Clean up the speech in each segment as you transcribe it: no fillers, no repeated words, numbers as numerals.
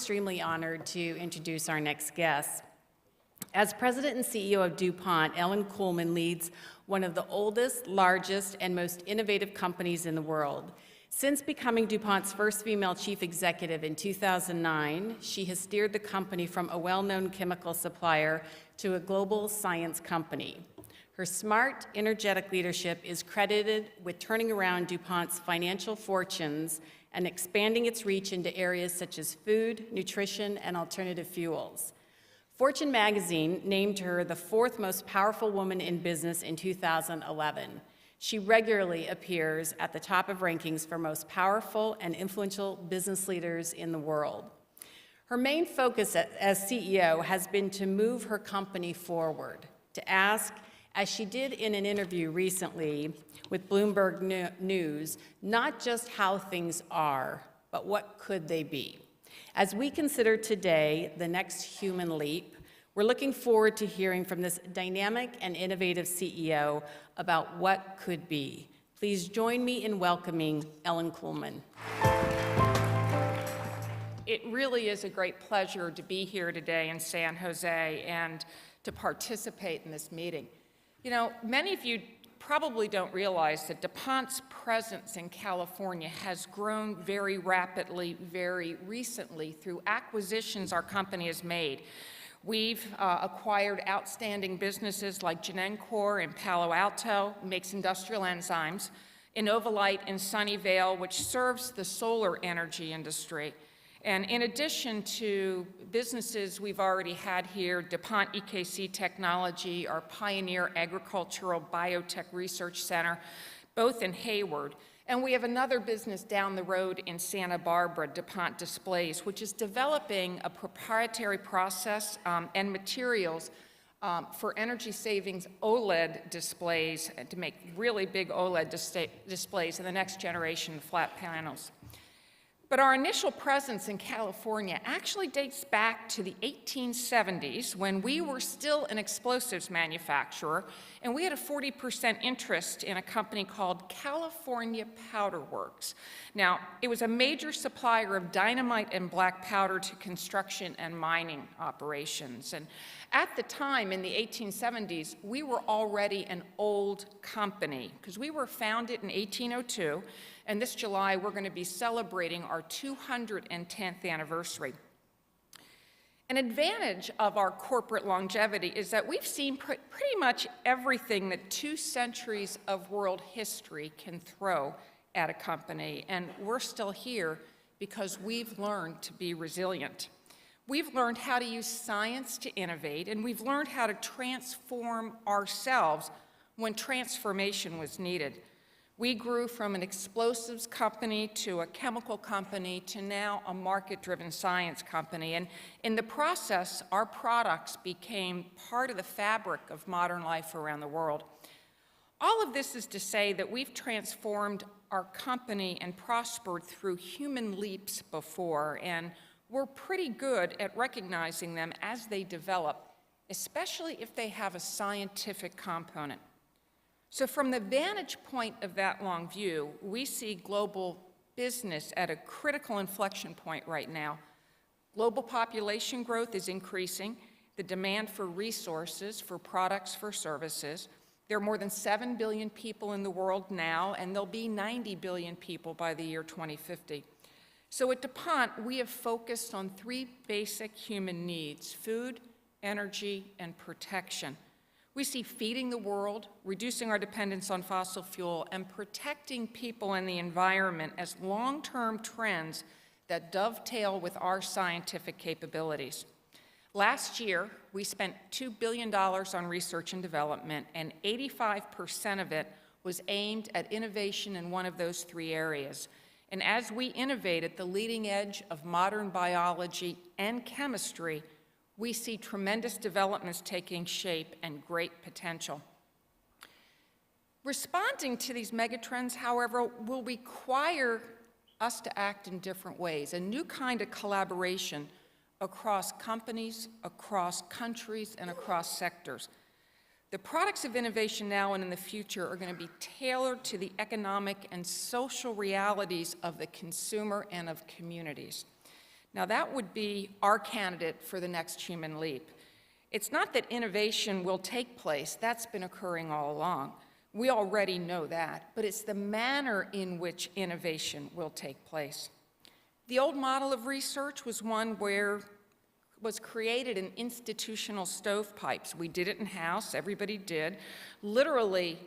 extremely honored to introduce our next guest. As president and CEO of DuPont, Ellen Kullman leads one of the oldest, largest, and most innovative companies in the world. Since becoming DuPont's first female chief executive in 2009, she has steered the company from a well-known chemical supplier to a global science company. Her smart, energetic leadership is credited with turning around DuPont's financial fortunes and expanding its reach into areas such as food, nutrition, and alternative fuels. Fortune magazine named her the fourth most powerful woman in business in 2011. She regularly appears at the top of rankings for most powerful and influential business leaders in the world. Her main focus as CEO has been to move her company forward, to ask, as she did in an interview recently with Bloomberg News, not just how things are, but what could they be. As we consider today the next human leap, we're looking forward to hearing from this dynamic and innovative CEO about what could be. Please join me in welcoming Ellen Kullman. It really is a great pleasure to be here today in San Jose and to participate in this meeting. You know, many of you probably don't realize that DuPont's presence in California has grown very rapidly, very recently through acquisitions our company has made. We've acquired outstanding businesses like Genencor in Palo Alto, makes industrial enzymes, Innovolite in Sunnyvale, which serves the solar energy industry. And in addition to businesses we've already had here, DuPont EKC Technology, our pioneer agricultural biotech research center, both in Hayward. And we have another business down the road in Santa Barbara, DuPont Displays, which is developing a proprietary process and materials for energy savings OLED displays to make really big OLED displays in the next generation of flat panels. But our initial presence in California actually dates back to the 1870s when we were still an explosives manufacturer, and we had a 40% interest in a company called California Powder Works. Now, it was a major supplier of dynamite and black powder to construction and mining operations. And at the time, in the 1870s, we were already an old company because we were founded in 1802. And this July, we're going to be celebrating our 210th anniversary. An advantage of our corporate longevity is that we've seen pretty much everything that 2 centuries of world history can throw at a company. And we're still here because we've learned to be resilient. We've learned how to use science to innovate, and we've learned how to transform ourselves when transformation was needed. We grew from an explosives company to a chemical company to now a market-driven science company. And in the process, our products became part of the fabric of modern life around the world. All of this is to say that we've transformed our company and prospered through human leaps before, and we're pretty good at recognizing them as they develop, especially if they have a scientific component. So from the vantage point of that long view, we see global business at a critical inflection point right now. Global population growth is increasing, the demand for resources, for products, for services. There are more than 7 billion people in the world now, and there'll be 90 billion people by the year 2050. So at DuPont, we have focused on 3 basic human needs: food, energy, and protection. We see feeding the world, reducing our dependence on fossil fuel, and protecting people and the environment as long-term trends that dovetail with our scientific capabilities. Last year, we spent $2 billion on research and development, and 85% of it was aimed at innovation in one of those 3 areas. And as we innovate at the leading edge of modern biology and chemistry, we see tremendous developments taking shape and great potential. Responding to these megatrends, however, will require us to act in different ways, a new kind of collaboration across companies, across countries, and across sectors. The products of innovation now and in the future are going to be tailored to the economic and social realities of the consumer and of communities. Now, that would be our candidate for the next human leap. It's not that innovation will take place. That's been occurring all along. We already know that, but it's the manner in which innovation will take place. The old model of research was one where was created in institutional stovepipes. We did it in-house, everybody did, literally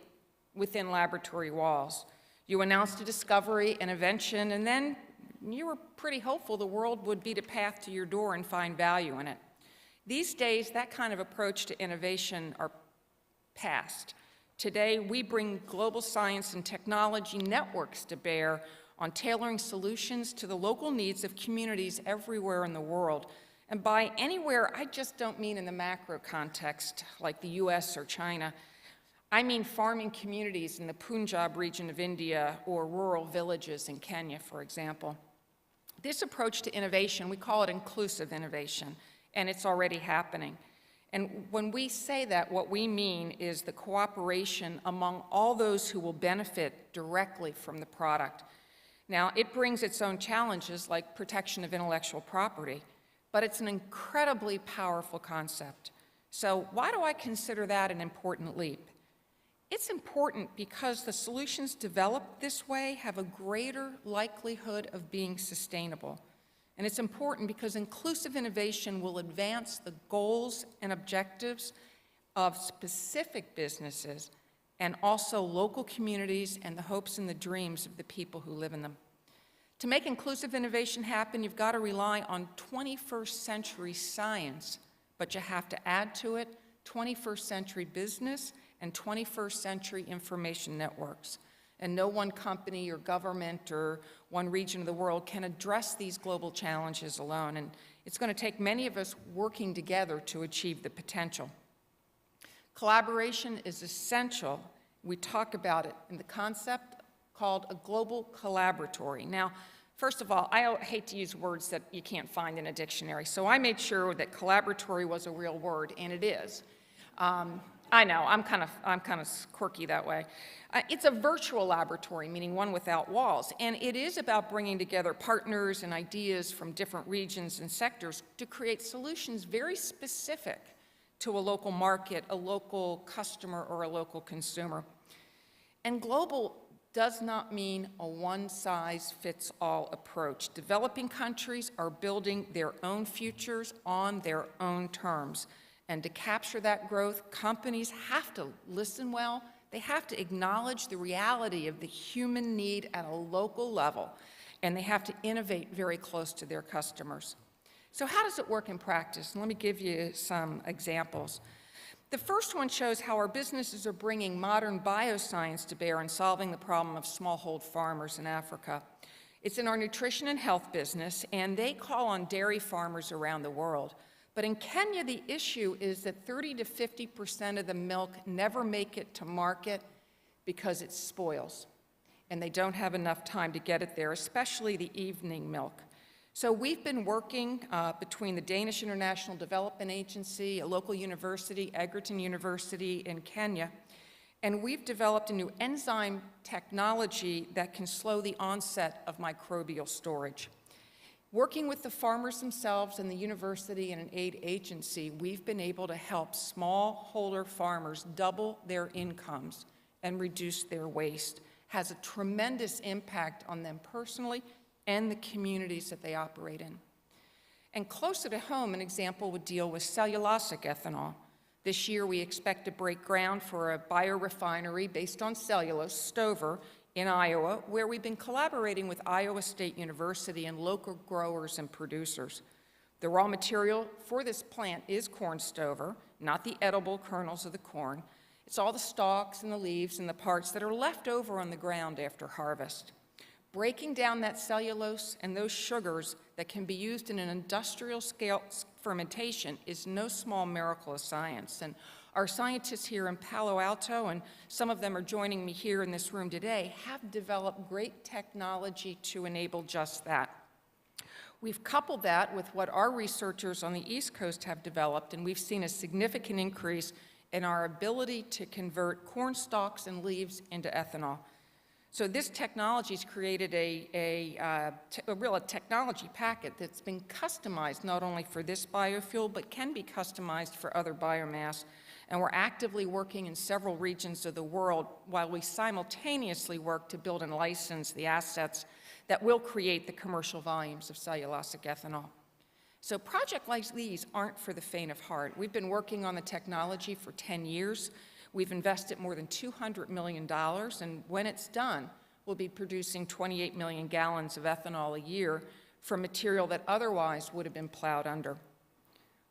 within laboratory walls. You announced a discovery, an invention, and then you were pretty hopeful the world would beat a path to your door and find value in it. These days, that kind of approach to innovation are past. Today, we bring global science and technology networks to bear on tailoring solutions to the local needs of communities everywhere in the world. And by anywhere, I just don't mean in the macro context, like the US or China. I mean farming communities in the Punjab region of India or rural villages in Kenya, for example. This approach to innovation, we call it inclusive innovation, and it's already happening. And when we say that, what we mean is the cooperation among all those who will benefit directly from the product. Now, it brings its own challenges like protection of intellectual property, but it's an incredibly powerful concept. So why do I consider that an important leap? It's important because the solutions developed this way have a greater likelihood of being sustainable. And it's important because inclusive innovation will advance the goals and objectives of specific businesses and also local communities and the hopes and the dreams of the people who live in them. To make inclusive innovation happen, you've got to rely on 21st century science, but you have to add to it 21st century business and 21st century information networks. And no one company or government or one region of the world can address these global challenges alone. And it's going to take many of us working together to achieve the potential. Collaboration is essential. We talk about it in the concept called a global collaboratory. Now, first of all, I hate to use words that you can't find in a dictionary, so I made sure that collaboratory was a real word, and it is. I know, I'm kind of quirky that way. It's a virtual laboratory, meaning one without walls, and it is about bringing together partners and ideas from different regions and sectors to create solutions very specific to a local market, a local customer, or a local consumer. And global does not mean a one-size-fits-all approach. Developing countries are building their own futures on their own terms. And to capture that growth, companies have to listen well. They have to acknowledge the reality of the human need at a local level, and they have to innovate very close to their customers. So how does it work in practice? And let me give you some examples. The first one shows how our businesses are bringing modern bioscience to bear in solving the problem of smallhold farmers in Africa. It's in our nutrition and health business, and they call on dairy farmers around the world. But in Kenya, the issue is that 30 to 50% of the milk never make it to market because it spoils, and they don't have enough time to get it there, especially the evening milk. So we've been working between the Danish International Development Agency, a local university, Egerton University in Kenya, and we've developed a new enzyme technology that can slow the onset of microbial storage. Working with the farmers themselves and the university and an aid agency, we've been able to help smallholder farmers double their incomes and reduce their waste. Has a tremendous impact on them personally and the communities that they operate in. And closer to home, an example would deal with cellulosic ethanol. This year, we expect to break ground for a biorefinery based on cellulose, Stover, in Iowa, where we've been collaborating with Iowa State University and local growers and producers. The raw material for this plant is corn stover, not the edible kernels of the corn. It's all the stalks and the leaves and the parts that are left over on the ground after harvest. Breaking down that cellulose and those sugars that can be used in an industrial scale fermentation is no small miracle of science. And our scientists here in Palo Alto, and some of them are joining me here in this room today, have developed great technology to enable just that. We've coupled that with what our researchers on the East Coast have developed, and we've seen a significant increase in our ability to convert corn stalks and leaves into ethanol. So this technology's created a real technology packet that's been customized not only for this biofuel, but can be customized for other biomass. And we're actively working in several regions of the world while we simultaneously work to build and license the assets that will create the commercial volumes of cellulosic ethanol. So projects like these aren't for the faint of heart. We've been working on the technology for 10 years. We've invested more than $200 million, and when it's done, we'll be producing 28 million gallons of ethanol a year from material that otherwise would have been plowed under.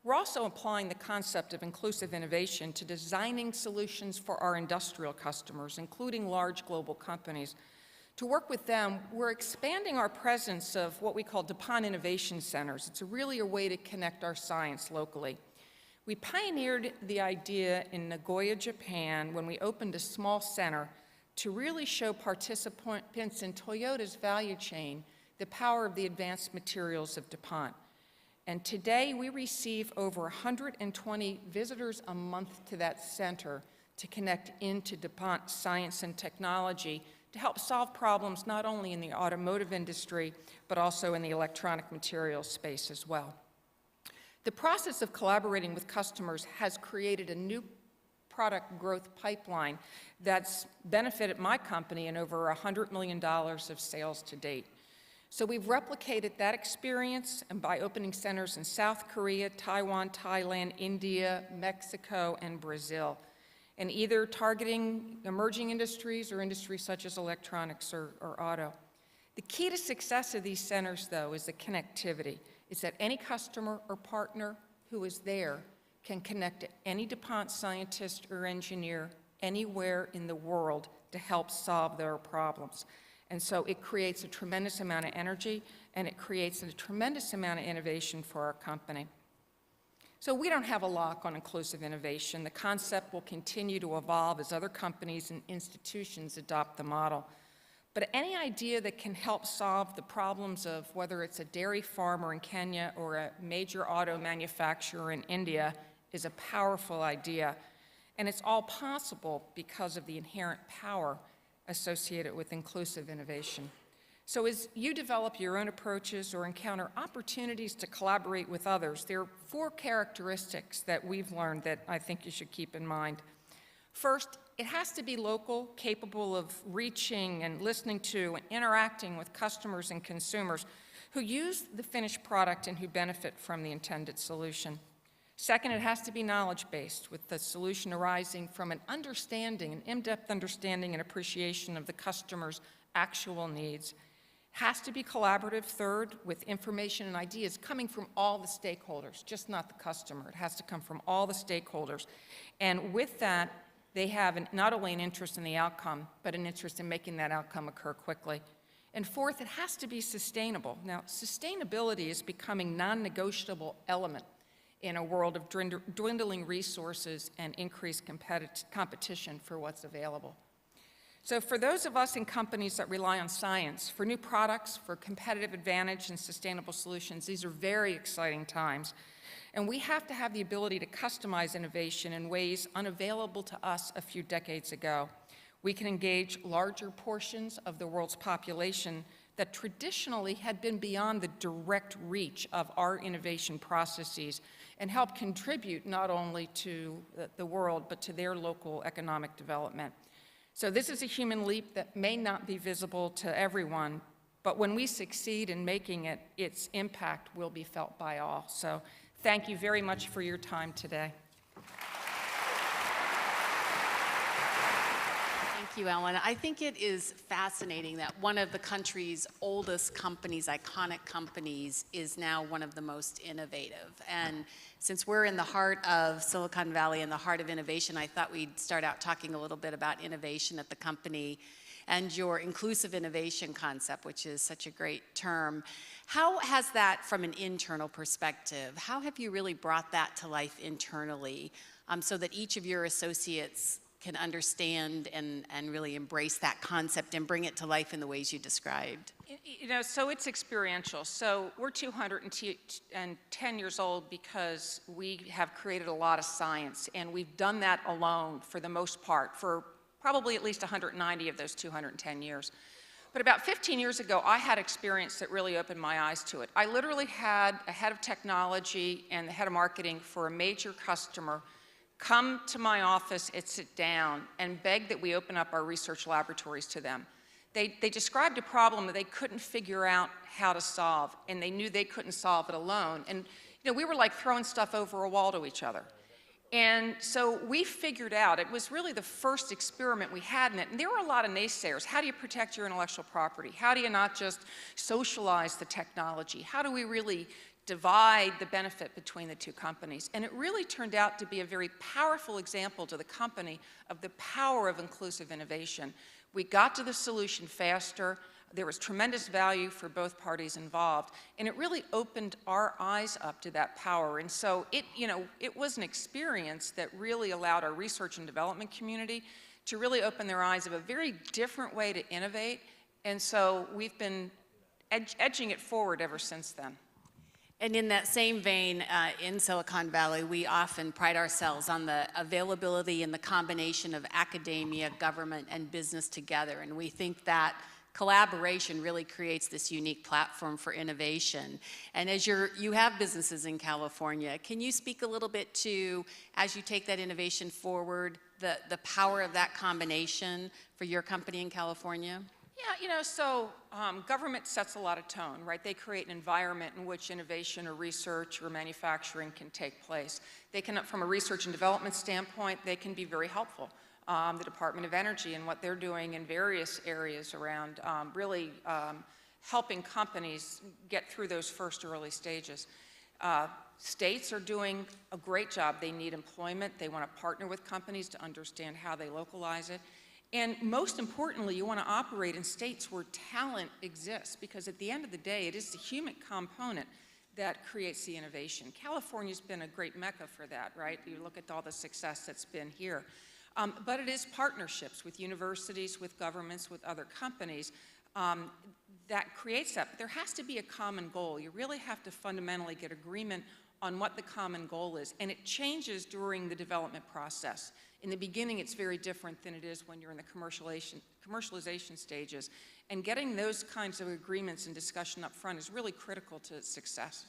We're also applying the concept of inclusive innovation to designing solutions for our industrial customers, including large global companies. To work with them, we're expanding our presence of what we call DuPont Innovation Centers. It's really a way to connect our science locally. We pioneered the idea in Nagoya, Japan, when we opened a small center to really show participants in Toyota's value chain the power of the advanced materials of DuPont. And today, we receive over 120 visitors a month to that center to connect into DuPont science and technology to help solve problems not only in the automotive industry, but also in the electronic materials space as well. The process of collaborating with customers has created a new product growth pipeline that's benefited my company in over $100 million of sales to date. So we've replicated that experience and by opening centers in South Korea, Taiwan, Thailand, India, Mexico, and Brazil, and either targeting emerging industries or industries such as electronics or auto. The key to success of these centers, though, is the connectivity. It's that any customer or partner who is there can connect to any DuPont scientist or engineer anywhere in the world to help solve their problems. And so it creates a tremendous amount of energy, and it creates a tremendous amount of innovation for our company. So we don't have a lock on inclusive innovation. The concept will continue to evolve as other companies and institutions adopt the model. But any idea that can help solve the problems of whether it's a dairy farmer in Kenya or a major auto manufacturer in India is a powerful idea. And it's all possible because of the inherent power associated with inclusive innovation. So as you develop your own approaches or encounter opportunities to collaborate with others, there are 4 characteristics that we've learned that I think you should keep in mind. First, it has to be local, capable of reaching and listening to and interacting with customers and consumers who use the finished product and who benefit from the intended solution. Second, it has to be knowledge-based, with the solution arising from an understanding, an in-depth understanding and appreciation of the customer's actual needs. It has to be collaborative, third, with information and ideas coming from all the stakeholders, just not the customer. It has to come from all the stakeholders. And with that, they have not only an interest in the outcome, but an interest in making that outcome occur quickly. And fourth, it has to be sustainable. Now, sustainability is becoming a non-negotiable element in a world of dwindling resources and increased competition for what's available. So for those of us in companies that rely on science, for new products, for competitive advantage and sustainable solutions, these are very exciting times. And we have to have the ability to customize innovation in ways unavailable to us a few decades ago. We can engage larger portions of the world's population that traditionally had been beyond the direct reach of our innovation processes and help contribute not only to the world, but to their local economic development. So this is a human leap that may not be visible to everyone, but when we succeed in making it, its impact will be felt by all. So thank you very much for your time today. Thank you, Ellen. I think it is fascinating that one of the country's oldest companies, iconic companies, is now one of the most innovative. And since we're in the heart of Silicon Valley, in the heart of innovation, I thought we'd start out talking a little bit about innovation at the company and your inclusive innovation concept, which is such a great term. How has that, from an internal perspective, how have you really brought that to life internally so that each of your associates can understand and really embrace that concept and bring it to life in the ways you described? You know, so it's experiential. So we're 210 years old because we have created a lot of science, and we've done that alone for the most part, for probably at least 190 of those 210 years. But about 15 years ago, I had experience that really opened my eyes to it. I literally had a head of technology and the head of marketing for a major customer come to my office and sit down and beg that we open up our research laboratories to them. They described a problem that they couldn't figure out how to solve, and they knew they couldn't solve it alone. And we were like throwing stuff over a wall to each other. And so we figured out, it was really the first experiment we had in it, and there were a lot of naysayers. How do you protect your intellectual property? How do you not just socialize the technology? How do we really divide the benefit between the two companies? And it really turned out to be a very powerful example to the company of the power of inclusive innovation. We got to the solution faster. There was tremendous value for both parties involved, and it really opened our eyes up to that power. And so it was an experience that really allowed our research and development community to really open their eyes of a very different way to innovate. And so we've been edging it forward ever since then. And in that same vein, in Silicon Valley, we often pride ourselves on the availability and the combination of academia, government, and business together. And we think that collaboration really creates this unique platform for innovation. And as you have businesses in California, can you speak a little bit to, as you take that innovation forward, the power of that combination for your company in California? Yeah, so government sets a lot of tone, right? They create an environment in which innovation or research or manufacturing can take place. They can, from a research and development standpoint, they can be very helpful. The Department of Energy and what they're doing in various areas around really helping companies get through those first early stages. States are doing a great job. They need employment. They want to partner with companies to understand how they localize it. And most importantly, you want to operate in states where talent exists, because at the end of the day, it is the human component that creates the innovation. California's been a great mecca for that, right? You look at all the success that's been here. But it is partnerships with universities, with governments, with other companies that creates that. But there has to be a common goal. You really have to fundamentally get agreement on what the common goal is. And it changes during the development process. In the beginning, it's very different than it is when you're in the commercialization stages. And getting those kinds of agreements and discussion up front is really critical to success.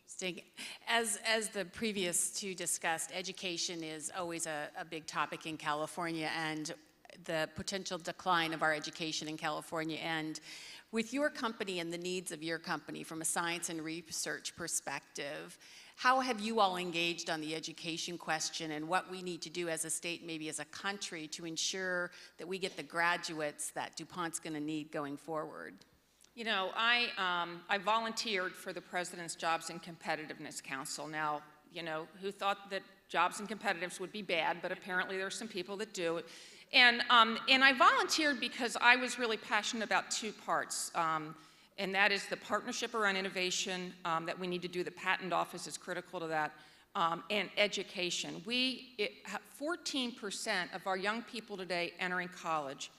Interesting. As the previous two discussed, education is always a big topic in California, and the potential decline of our education in California. And with your company and the needs of your company from a science and research perspective, how have you all engaged on the education question and what we need to do as a state, maybe as a country, to ensure that we get the graduates that DuPont's going to need going forward? I volunteered for the President's Jobs and Competitiveness Council. Now, who thought that jobs and competitiveness would be bad, but apparently there are some people that do. And I volunteered because I was really passionate about two parts. And that is the partnership around innovation that we need to do. The patent office is critical to that, and education. 14% of our young people today entering college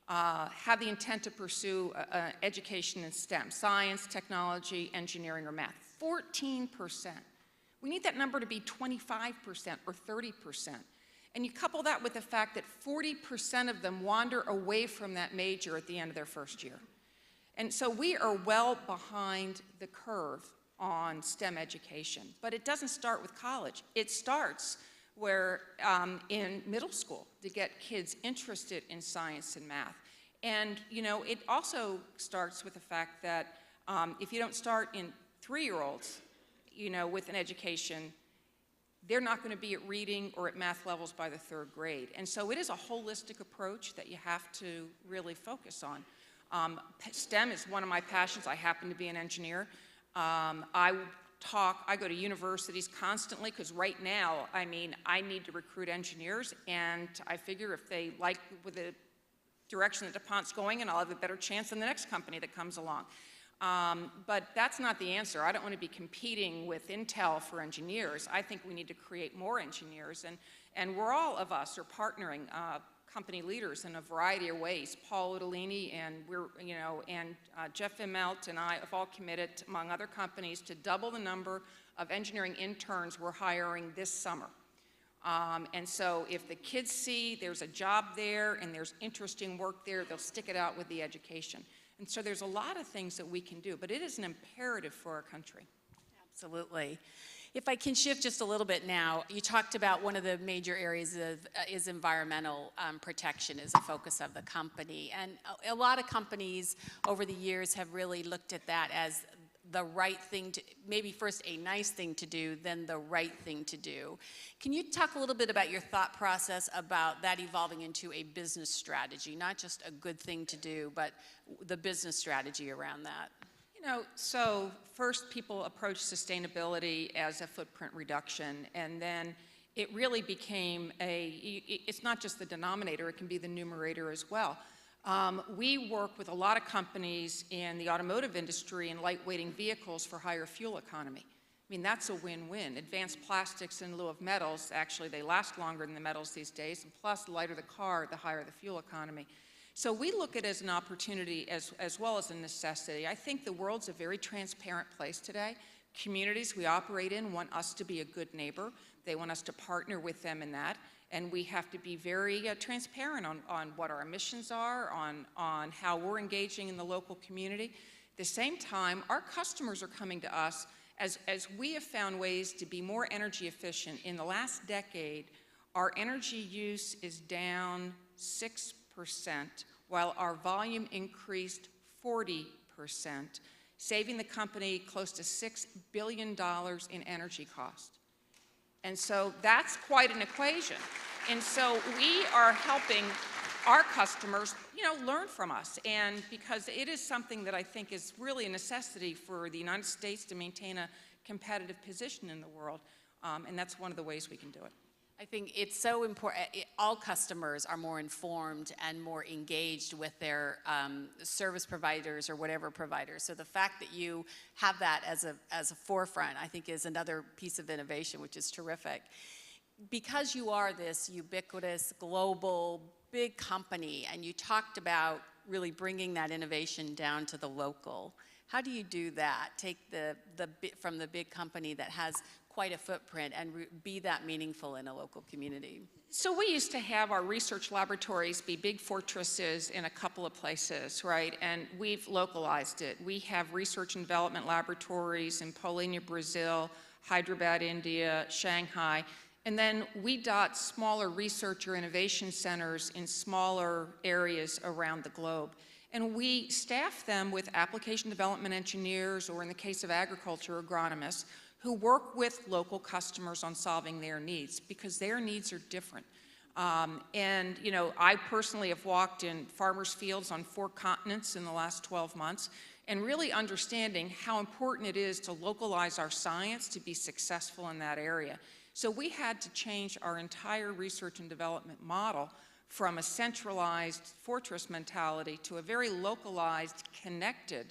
have the intent to pursue education in STEM, science, technology, engineering, or math. 14%. We need that number to be 25% or 30%. And you couple that with the fact that 40% of them wander away from that major at the end of their first year. And so we are well behind the curve on STEM education. But it doesn't start with college. It starts in middle school to get kids interested in science and math. And it also starts with the fact that if you don't start in 3-year-olds, with an education, they're not going to be at reading or at math levels by the 3rd grade. And so it is a holistic approach that you have to really focus on. STEM is one of my passions. I happen to be an engineer. I go to universities constantly because right now, I need to recruit engineers, and I figure if they like with the direction that DuPont's going, and I'll have a better chance than the next company that comes along. But that's not the answer. I don't want to be competing with Intel for engineers. I think we need to create more engineers, and we're all of us are partnering company leaders in a variety of ways. Paul Udalini and Jeff Immelt and I have all committed, among other companies, to double the number of engineering interns we're hiring this summer. And so if the kids see there's a job there and there's interesting work there, they'll stick it out with the education. And so there's a lot of things that we can do, but it is an imperative for our country. Absolutely. If I can shift just a little bit now, you talked about one of the major areas is environmental protection as a focus of the company. And a lot of companies over the years have really looked at that as the right thing to, maybe first a nice thing to do, then the right thing to do. Can you talk a little bit about your thought process about that evolving into a business strategy, not just a good thing to do, but the business strategy around that? You know, so first people approach sustainability as a footprint reduction, and then it really became it's not just the denominator, it can be the numerator as well. We work with a lot of companies in the automotive industry and lightweighting vehicles for higher fuel economy. I mean, that's a win-win. Advanced plastics in lieu of metals, actually they last longer than the metals these days, and plus the lighter the car, the higher the fuel economy. So we look at it as an opportunity as well as a necessity. I think the world's a very transparent place today. Communities we operate in want us to be a good neighbor. They want us to partner with them in that. And we have to be very transparent on what our emissions are, on how we're engaging in the local community. At the same time, our customers are coming to us as we have found ways to be more energy efficient. In the last decade, our energy use is down 6%, while our volume increased 40%, saving the company close to $6 billion in energy cost. And so that's quite an equation. And so we are helping our customers, you know, learn from us. And because it is something that I think is really a necessity for the United States to maintain a competitive position in the world. And that's one of the ways we can do it. I think it's so important. All customers are more informed and more engaged with their service providers or whatever providers. So the fact that you have that as a forefront, I think, is another piece of innovation, which is terrific. Because you are this ubiquitous, global, big company, and you talked about really bringing that innovation down to the local, how do you do that? Take from the big company that has quite a footprint and be that meaningful in a local community? So we used to have our research laboratories be big fortresses in a couple of places, right? And we've localized it. We have research and development laboratories in Paulínia, Brazil, Hyderabad, India, Shanghai. And then we dot smaller research or innovation centers in smaller areas around the globe. And we staff them with application development engineers, or in the case of agriculture, agronomists, who work with local customers on solving their needs, because their needs are different. And, you know, I personally have walked in farmers' fields on 4 continents in the last 12 months, and really understanding how important it is to localize our science to be successful in that area. So we had to change our entire research and development model from a centralized fortress mentality to a very localized, connected,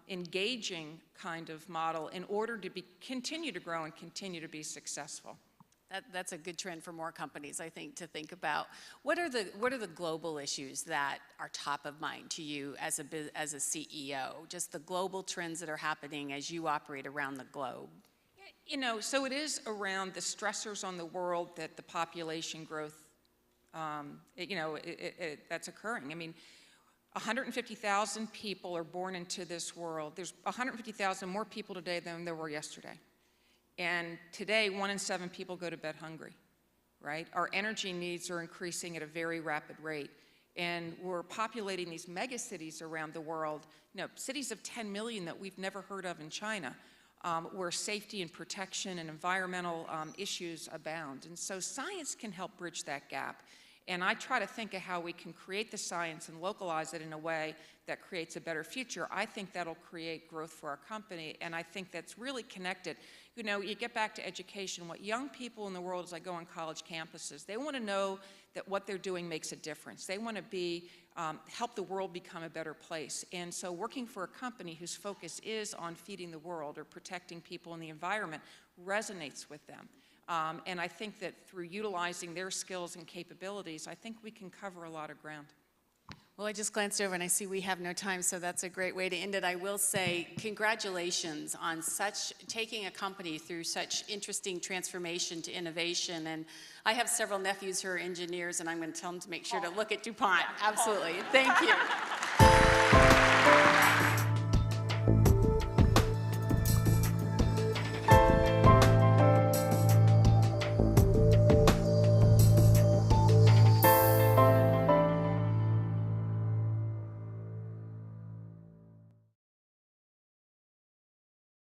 engaging kind of model in order to continue to grow and continue to be successful. That's a good trend for more companies, I think, to think about. What are the global issues that are top of mind to you as a CEO? Just the global trends that are happening as you operate around the globe. You know, so it is around the stressors on the world that the population growth, that's occurring. I mean, 150,000 people are born into this world. There's 150,000 more people today than there were yesterday. And today, 1 in 7 people go to bed hungry, right? Our energy needs are increasing at a very rapid rate. And we're populating these mega cities around the world, you know, cities of 10 million that we've never heard of in China, where safety and protection and environmental issues abound. And so science can help bridge that gap. And I try to think of how we can create the science and localize it in a way that creates a better future. I think that'll create growth for our company, and I think that's really connected. You know, you get back to education. What young people in the world, as I go on college campuses, they want to know that what they're doing makes a difference. They want to help the world become a better place. And so working for a company whose focus is on feeding the world or protecting people and the environment resonates with them. And I think that through utilizing their skills and capabilities, I think we can cover a lot of ground. Well, I just glanced over and I see we have no time, so that's a great way to end it. I will say congratulations on taking a company through such interesting transformation to innovation. And I have several nephews who are engineers, and I'm going to tell them to make sure to look at DuPont. Absolutely. Thank you.